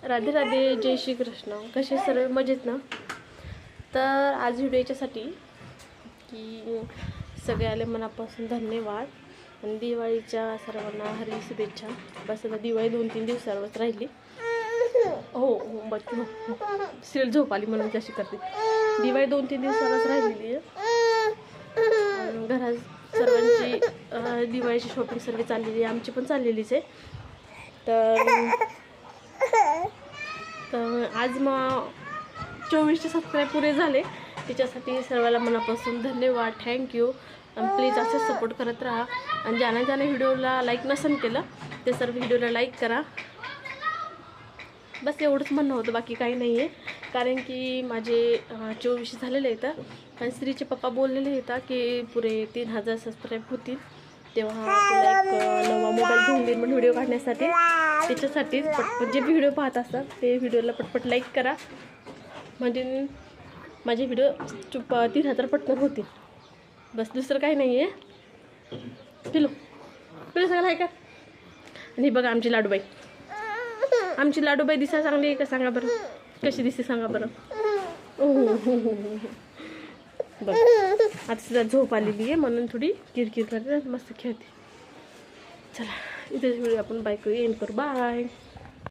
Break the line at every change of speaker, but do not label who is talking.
राधे राधे, जय श्री कृष्ण. कसे सर्व मजेत ना? तर आज व्हिडिओ याच्यासाठी की सगळ्याला मनापासून धन्यवाद आणि दिवाळीच्या सर्वांना हरी शुभेच्छा. बस आता दिवाळी 2-3 दिवसावरच राहिली. हो हो बच्चू हो सिरियल झोप आली म्हणून कशी करते. दिवाळी 2-3 दिवसावरच राहिलेली आहे. घरात सर्वांची दिवाळीची शॉपिंग सर्व चाललेली आहे, आमची पण चाललेलीच आहे. तर आज मग 2400 सबस्क्राईब पुरे झाले. त्याच्यासाठी सर्वांना मनापासून धन्यवाद, थँक्यू. आणि प्लीज असंच सपोर्ट करत राहा. आणि ज्याने व्हिडिओला लाईक नसेल केलं ते सर्व व्हिडिओला लाईक करा. बस एवढंच म्हणणं होतं, बाकी काही नाही आहे. कारण की माझे 2400 झालेले आहेत आणि श्रीचे पप्पा बोललेले आहेत की पुरे 3000 सबस्क्राईब होतील तेव्हा तुला एक नवा मोबाईल घेऊन देईन म्हणून व्हिडिओ काढण्यासाठी. त्याच्यासाठीच पटपट जे व्हिडिओ पाहत असतात ते व्हिडिओला पटपट लाईक करा, म्हणजे माझे व्हिडिओ 3000 पटकन होतील. बस दुसरं काही नाही आहे. पिलो सगळं आहे का? आणि बघा आमची लाडूबाई, आमची लाडूबाई दिसायला चांगली आहे का सांगा बरं? कशी दिसते सांगा बरं? बरं आता सुद्धा झोप आलेली आहे म्हणून थोडी किरकिर करते, मस्त खेळते. चला इथेच व्हिडिओ आपण बाय करू, एंड करू. बाय.